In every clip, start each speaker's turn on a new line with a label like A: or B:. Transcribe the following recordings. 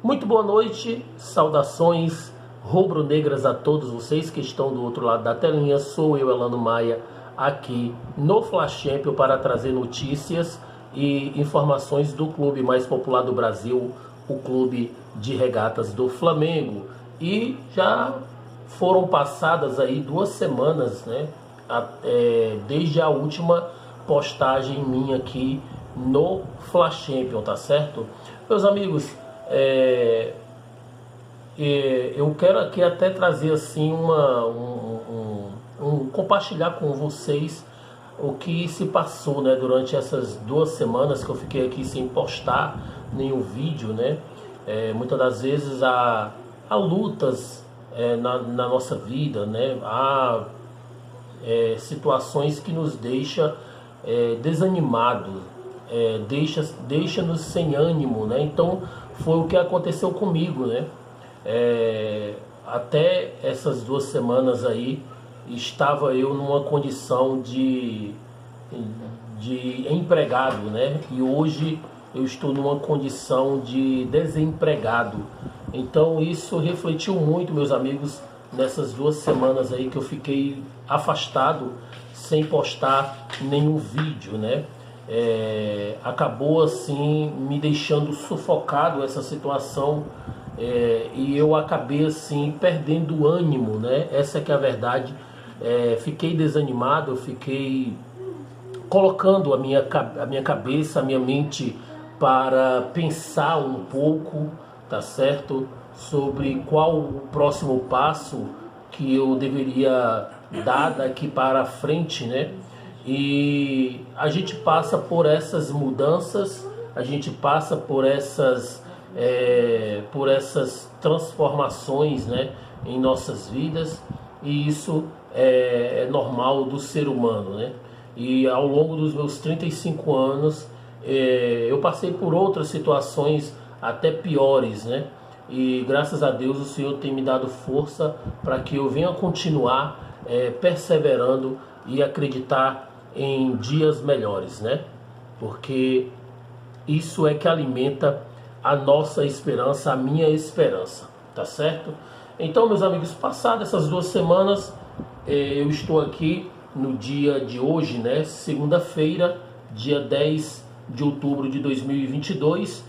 A: Muito boa noite, saudações rubro-negras a todos vocês que estão do outro lado da telinha. Sou eu, Elano Maia, aqui no Fla Champions para trazer notícias e informações do clube mais popular do Brasil, o Clube de Regatas do Flamengo. E já foram passadas aí 2 semanas, né, desde a última postagem minha aqui no Fla Champions, tá certo? Meus amigos, eu quero aqui até trazer assim compartilhar com vocês o que se passou, né, durante essas 2 semanas que eu fiquei aqui sem postar nenhum vídeo, né? Muitas das vezes há lutas na nossa vida, né? Há situações que nos deixam desanimados, deixa-nos sem ânimo, né? Então foi o que aconteceu comigo, né? Até essas 2 semanas aí estava eu numa condição de empregado, né? E hoje eu estou numa condição de desempregado. Então isso refletiu muito, meus amigos, nessas 2 semanas aí que eu fiquei afastado sem postar nenhum vídeo, né? Acabou assim me deixando sufocado essa situação, e eu acabei assim perdendo o ânimo, né? Essa que é a verdade. Fiquei desanimado, eu fiquei colocando a minha cabeça, a minha mente para pensar um pouco, tá certo? Sobre qual o próximo passo que eu deveria dar daqui para frente, né? E a gente passa por essas mudanças, a gente passa por essas transformações, né, em nossas vidas, e isso é normal do ser humano, né? E ao longo dos meus 35 anos, eu passei por outras situações até piores, né? E graças a Deus o Senhor tem me dado força para que eu venha continuar perseverando e acreditar em dias melhores, né? Porque isso é que alimenta a nossa esperança, a minha esperança, tá certo? Então, meus amigos, passadas essas 2 semanas, eu estou aqui no dia de hoje, né? Segunda-feira, dia 10 de outubro de 2022.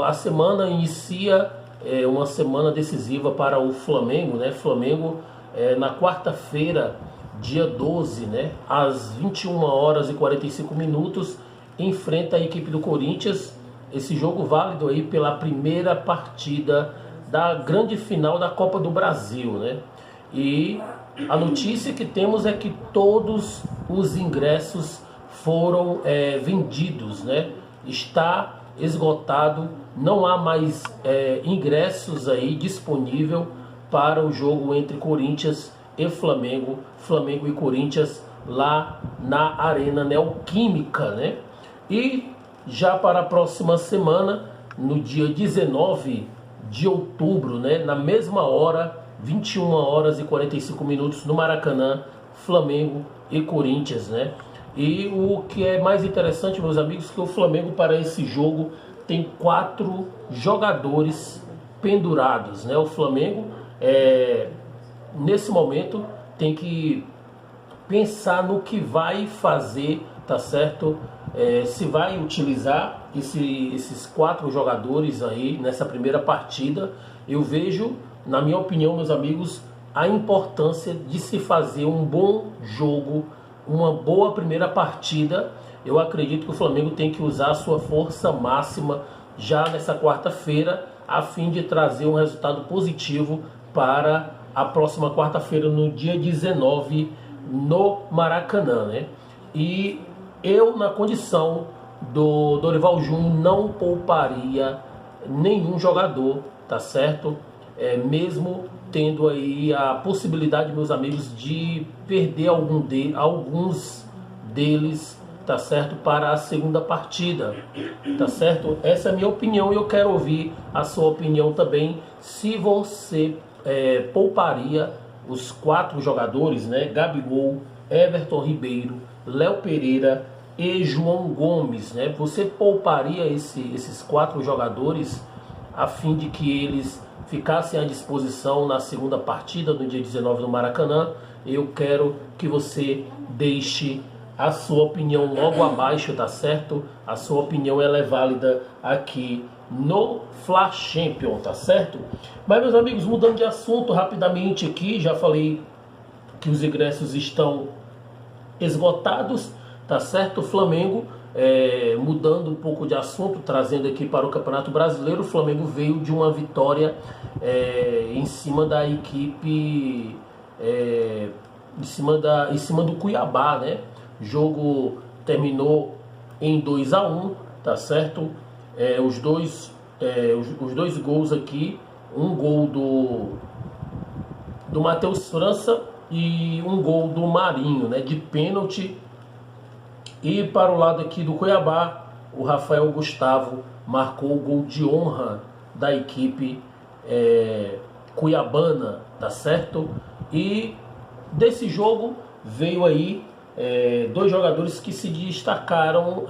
A: A semana inicia uma semana decisiva para o Flamengo, né? Flamengo, na quarta-feira, dia 12, né, às 21h45, enfrenta a equipe do Corinthians. Esse jogo válido aí pela primeira partida da grande final da Copa do Brasil, né? E a notícia que temos é que todos os ingressos foram vendidos, né? Está esgotado, não há mais ingressos aí disponível para o jogo entre Corinthians e Flamengo, Flamengo e Corinthians lá na Arena Neoquímica, né? E já para a próxima semana, no dia 19 de outubro, né, na mesma hora, 21h45 no Maracanã, Flamengo e Corinthians, né? E o que é mais interessante, meus amigos, que o Flamengo para esse jogo tem 4 jogadores pendurados, né? O Flamengo nesse momento tem que pensar no que vai fazer, tá certo? Se vai utilizar esses 4 jogadores aí nessa primeira partida. Eu vejo, na minha opinião, meus amigos, a importância de se fazer um bom jogo, uma boa primeira partida. Eu acredito que o Flamengo tem que usar a sua força máxima já nessa quarta-feira, a fim de trazer um resultado positivo para a próxima quarta-feira, no dia 19, no Maracanã, né? E eu, na condição do Dorival Júnior, não pouparia nenhum jogador, tá certo? Mesmo tendo aí a possibilidade, meus amigos, de perder alguns deles, tá certo, para a segunda partida, tá certo? Essa é a minha opinião e eu quero ouvir a sua opinião também. Se você pouparia os 4 jogadores, né? Gabigol, Everton Ribeiro, Léo Pereira e João Gomes, né? Você pouparia esses 4 jogadores a fim de que eles ficassem à disposição na segunda partida, no dia 19 no Maracanã. Eu quero que você deixe a sua opinião logo abaixo, tá certo? A sua opinião ela é válida aqui no Fla Champion, tá certo? Mas, meus amigos, mudando de assunto rapidamente aqui, já falei que os ingressos estão esgotados, tá certo? O Flamengo, mudando um pouco de assunto, trazendo aqui para o Campeonato Brasileiro, o Flamengo veio de uma vitória em cima da equipe, em cima do Cuiabá, né? O jogo terminou em 2-1, tá certo? Os dois gols aqui, um gol do Matheus França e um gol do Marinho, né, de pênalti. E para o lado aqui do Cuiabá, o Rafael Gustavo marcou o gol de honra da equipe cuiabana, tá certo? E desse jogo veio aí dois jogadores que se destacaram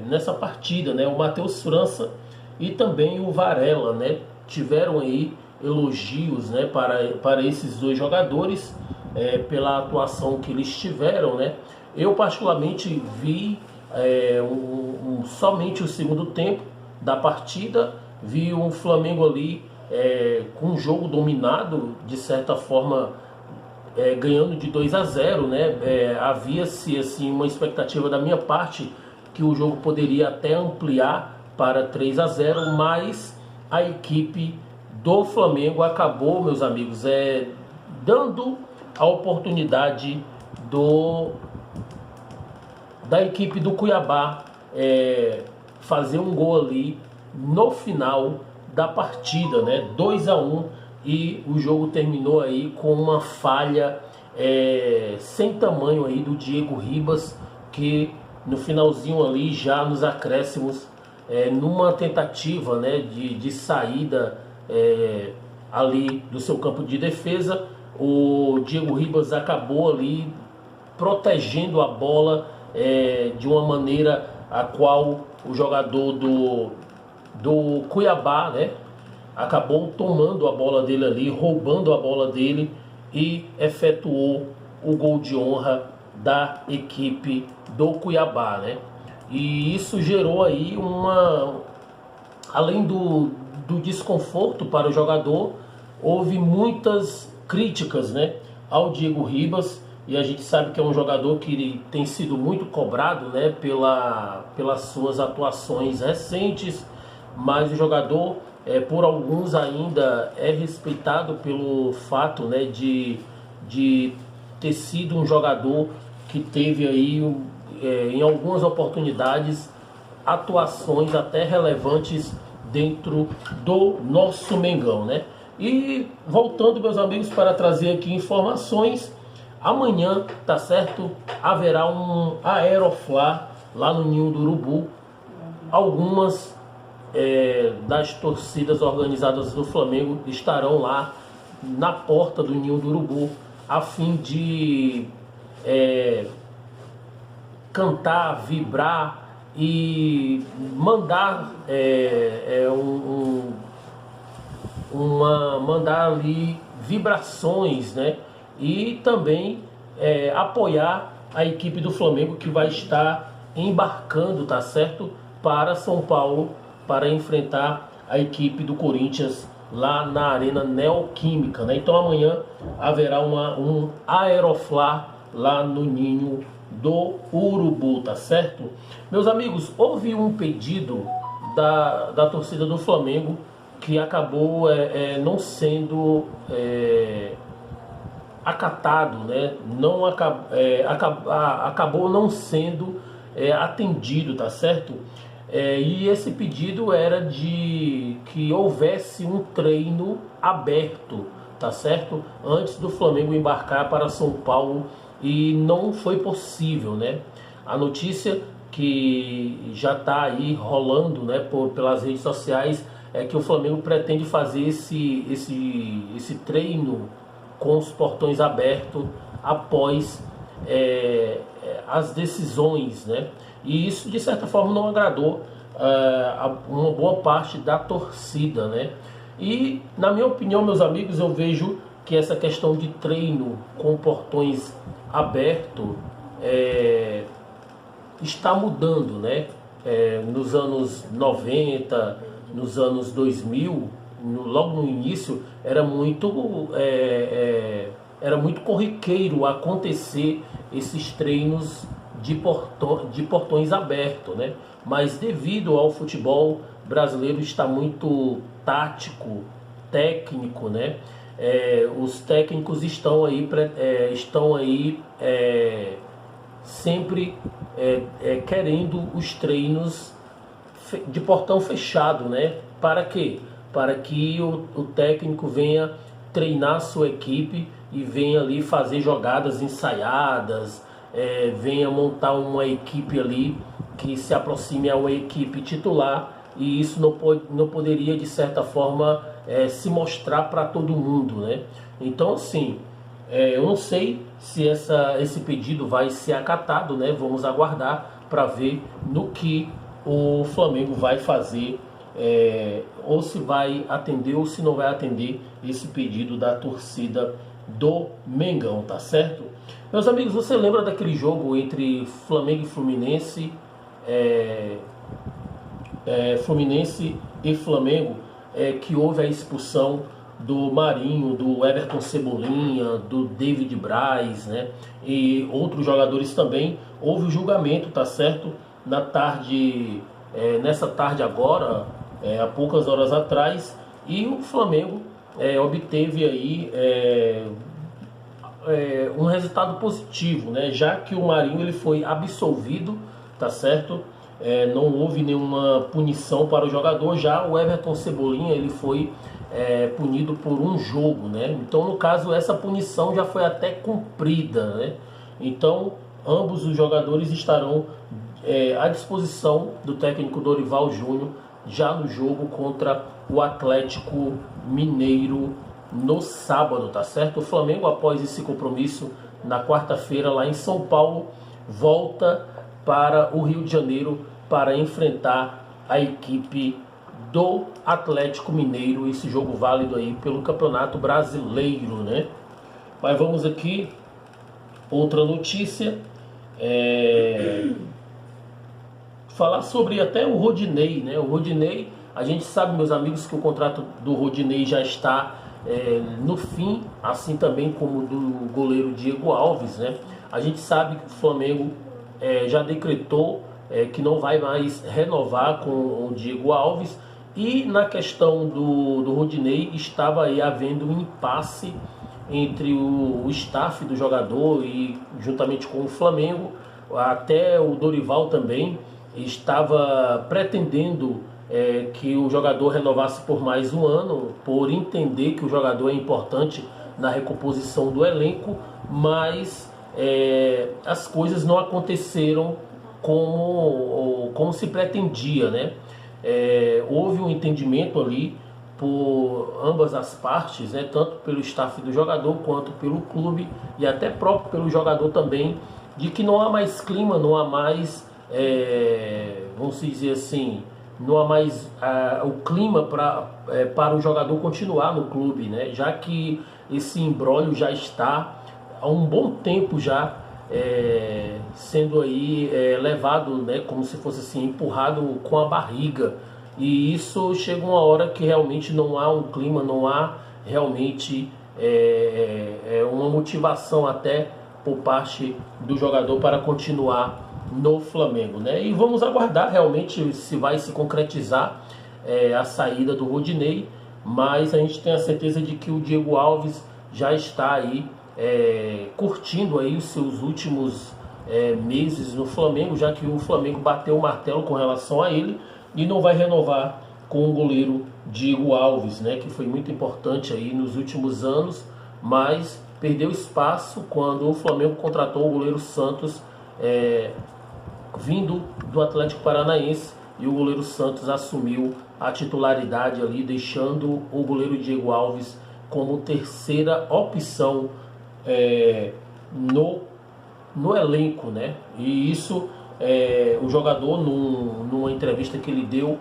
A: nessa partida, né? O Matheus França e também o Varela, né? Tiveram aí elogios, né, para esses dois jogadores pela atuação que eles tiveram, né? Eu particularmente vi somente o segundo tempo da partida, vi um Flamengo ali com um jogo dominado, de certa forma, ganhando de 2-0, né? Havia-se assim, uma expectativa da minha parte que o jogo poderia até ampliar para 3-0, mas a equipe do Flamengo acabou, meus amigos, dando a oportunidade da equipe do Cuiabá fazer um gol ali no final da partida, né? 2-1, e o jogo terminou aí com uma falha sem tamanho aí do Diego Ribas, que no finalzinho ali, já nos acréscimos, numa tentativa, né, de saída ali do seu campo de defesa, o Diego Ribas acabou ali protegendo a bola de uma maneira a qual o jogador do Cuiabá, né, acabou tomando a bola dele ali, roubando a bola dele e efetuou o gol de honra da equipe do Cuiabá, né? E isso gerou aí além do desconforto para o jogador, houve muitas críticas, né, ao Diego Ribas, e a gente sabe que é um jogador que tem sido muito cobrado, né, pelas suas atuações recentes, mas o jogador, por alguns ainda é respeitado pelo fato, né, de ter sido um jogador que teve aí em algumas oportunidades atuações até relevantes dentro do nosso Mengão, né? E voltando, meus amigos, para trazer aqui informações, amanhã, tá certo, haverá um Aeroflá lá no Ninho do Urubu. Algumas das torcidas organizadas do Flamengo estarão lá na porta do Ninho do Urubu a fim de cantar, vibrar e mandar mandar ali vibrações, né? E também apoiar a equipe do Flamengo, que vai estar embarcando, tá certo, para São Paulo para enfrentar a equipe do Corinthians lá na Arena Neoquímica, né? Então amanhã haverá um Aeroflá lá no Ninho do Urubu, tá certo? Meus amigos, houve um pedido da torcida do Flamengo que acabou não sendo acatado, né? Acabou não sendo atendido, tá certo? E esse pedido era de que houvesse um treino aberto, tá certo? Antes do Flamengo embarcar para São Paulo, e não foi possível, né? A notícia que já está aí rolando, né, pelas redes sociais, é que o Flamengo pretende fazer esse treino com os portões abertos após as decisões, né? E isso de certa forma não agradou uma boa parte da torcida, né? E, na minha opinião, meus amigos, eu vejo que essa questão de treino com portões abertos está mudando, né? Nos anos 90, nos anos 2000, logo no início, era muito corriqueiro acontecer esses treinos de portões abertos, né? Mas devido ao futebol brasileiro estar muito tático, técnico, né? Os técnicos estão aí sempre querendo os treinos de portão fechado, né? Para quê? Para que o técnico venha treinar sua equipe e venha ali fazer jogadas ensaiadas, venha montar uma equipe ali que se aproxime a uma equipe titular, e isso não poderia, de certa forma, se mostrar para todo mundo, né? Então, assim, eu não sei se esse pedido vai ser acatado, né? Vamos aguardar para ver no que o Flamengo vai fazer, ou se vai atender ou se não vai atender esse pedido da torcida do Mengão, tá certo? Meus amigos, você lembra daquele jogo entre Flamengo e Fluminense? Fluminense e Flamengo, que houve a expulsão do Marinho, do Everton Cebolinha, do David Braz, né? E outros jogadores também. Houve o julgamento, tá certo? Nessa tarde agora, há poucas horas atrás, e o Flamengo obteve aí um resultado positivo, né? Já que o Marinho ele foi absolvido, tá certo? Não houve nenhuma punição para o jogador. Já o Everton Cebolinha ele foi punido por um jogo, né? Então, no caso, essa punição já foi até cumprida, né? Então, ambos os jogadores estarão à disposição do técnico Dorival Júnior já no jogo contra o Atlético Mineiro no sábado, tá certo? O Flamengo, após esse compromisso na quarta-feira lá em São Paulo, volta para o Rio de Janeiro para enfrentar a equipe do Atlético Mineiro, esse jogo válido aí pelo Campeonato Brasileiro, né? Mas vamos aqui, outra notícia, falar sobre até o Rodinei, né? O Rodinei, a gente sabe, meus amigos, que o contrato do Rodinei já está no fim, assim também como do goleiro Diego Alves, né? A gente sabe que o Flamengo já decretou que não vai mais renovar com o Diego Alves, e na questão do Rodinei estava aí havendo um impasse entre o staff do jogador e juntamente com o Flamengo. Até o Dorival também estava pretendendo que o jogador renovasse por mais um ano, por entender que o jogador é importante na recomposição do elenco, mas as coisas não aconteceram como se pretendia, né? Houve um entendimento ali por ambas as partes, né? Tanto pelo staff do jogador quanto pelo clube e até próprio pelo jogador também, de que não há mais clima, não há mais, vamos dizer assim, não há mais o clima para o jogador continuar no clube, né? Já que esse imbróglio já está há um bom tempo já sendo aí levado, né, como se fosse assim, empurrado com a barriga, e isso chega uma hora que realmente não há um clima, não há realmente uma motivação até por parte do jogador para continuar no Flamengo, né? E vamos aguardar realmente se vai se concretizar a saída do Rodinei, mas a gente tem a certeza de que o Diego Alves já está aí curtindo aí os seus últimos meses no Flamengo, já que o Flamengo bateu o martelo com relação a ele e não vai renovar com o goleiro Diego Alves, né, que foi muito importante aí nos últimos anos, mas perdeu espaço quando o Flamengo contratou o goleiro Santos, vindo do Atlético Paranaense, e o goleiro Santos assumiu a titularidade ali, deixando o goleiro Diego Alves como terceira opção no elenco, né? E isso o jogador, numa entrevista que ele deu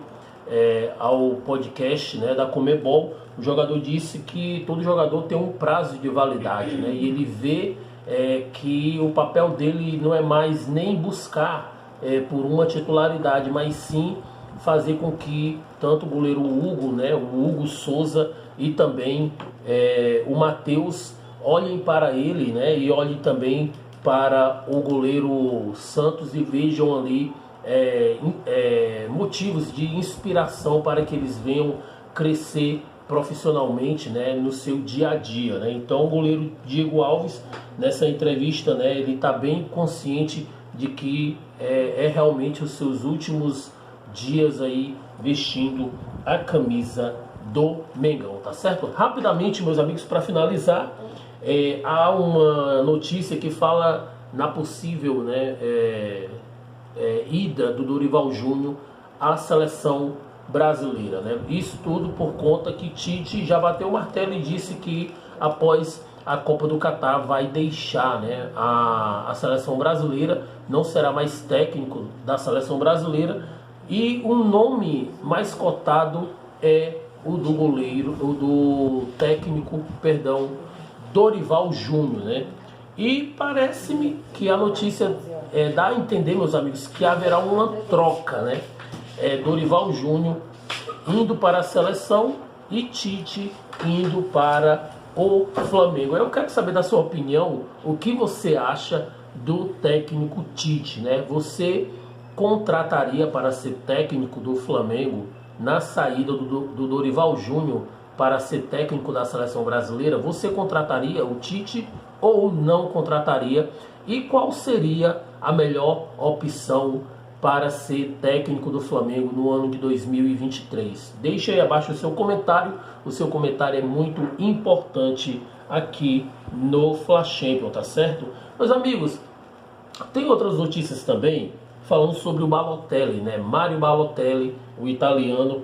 A: ao podcast, né, da Conmebol, o jogador disse que todo jogador tem um prazo de validade, né, e ele vê que o papel dele não é mais nem buscar por uma titularidade, mas sim fazer com que tanto o goleiro Hugo, né, o Hugo Souza e também o Matheus olhem para ele, né, e olhem também para o goleiro Santos e vejam ali motivos de inspiração para que eles venham crescer profissionalmente, né, no seu dia a dia, né? Então o goleiro Diego Alves, nessa entrevista, né, ele está bem consciente de que realmente os seus últimos dias aí vestindo a camisa do Mengão, tá certo? Rapidamente, meus amigos, para finalizar, há uma notícia que fala na possível, né, ida do Dorival Júnior à seleção brasileira, né? Isso tudo por conta que Tite já bateu o martelo e disse que após a Copa do Catar vai deixar, né, a seleção brasileira, não será mais técnico da seleção brasileira, e o nome mais cotado é o do goleiro, o do técnico, perdão, Dorival Júnior, né? E parece-me que a notícia dá a entender, meus amigos, que haverá uma troca, né? Dorival Júnior indo para a seleção e Tite indo para o Flamengo. Eu quero saber da sua opinião, o que você acha do técnico Tite, né? Você contrataria para ser técnico do Flamengo na saída do Dorival Júnior para ser técnico da seleção brasileira? Você contrataria o Tite ou não contrataria? E qual seria a melhor opção para ser técnico do Flamengo no ano de 2023? Deixe aí abaixo o seu comentário é muito importante aqui no Flash Champion, tá certo? Meus amigos, tem outras notícias também falando sobre o Balotelli, né? Mario Balotelli, o italiano,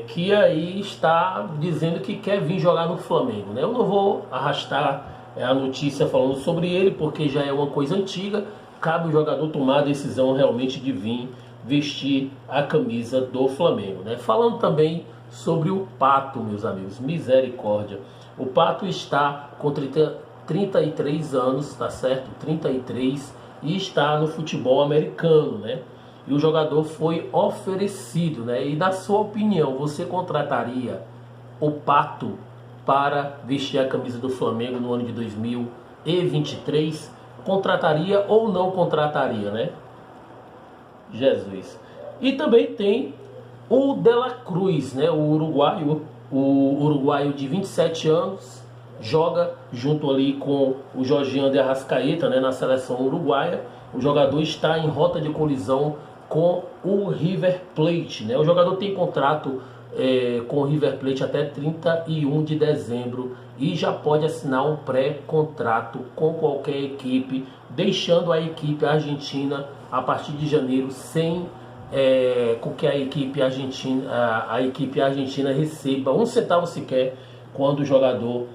A: que aí está dizendo que quer vir jogar no Flamengo, né? Eu não vou arrastar a notícia falando sobre ele, porque já é uma coisa antiga. Cabe o jogador tomar a decisão realmente de vir vestir a camisa do Flamengo, né? Falando também sobre o Pato, meus amigos, misericórdia. O Pato está com 33 anos, tá certo? 33, e está no futebol americano, né? E o jogador foi oferecido, né? E na sua opinião, você contrataria o Pato para vestir a camisa do Flamengo no ano de 2023? Contrataria ou não contrataria, né? Jesus. E também tem o De La Cruz, né? O uruguaio de 27 anos, joga junto ali com o Jorginho de Arrascaeta, né, na seleção uruguaia. O jogador está em rota de colisão com o River Plate, né? O jogador tem contrato com o River Plate até 31 de dezembro e já pode assinar um pré-contrato com qualquer equipe, deixando a equipe argentina a partir de janeiro sem com que a equipe argentina receba um centavo sequer quando o jogador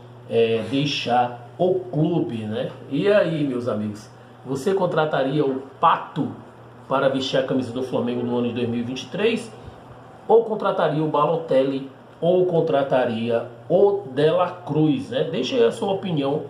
A: deixar o clube, né? E aí, meus amigos, você contrataria o Pato para vestir a camisa do Flamengo no ano de 2023? Ou contrataria o Balotelli, ou contrataria o De La Cruz, né? Deixa aí a sua opinião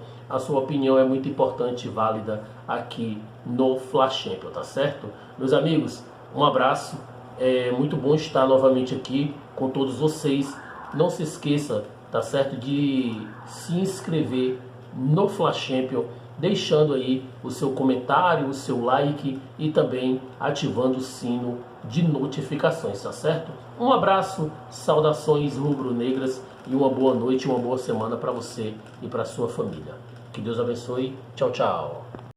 A: é muito importante e válida aqui no Flash Champion, tá certo? Meus amigos, um abraço, é muito bom estar novamente aqui com todos vocês. Não se esqueça, tá certo, de se inscrever no Flash Champion, deixando aí o seu comentário, o seu like e também ativando o sino de notificações, tá certo? Um abraço, saudações rubro-negras e uma boa noite, uma boa semana para você e para sua família. Que Deus abençoe. Tchau, tchau.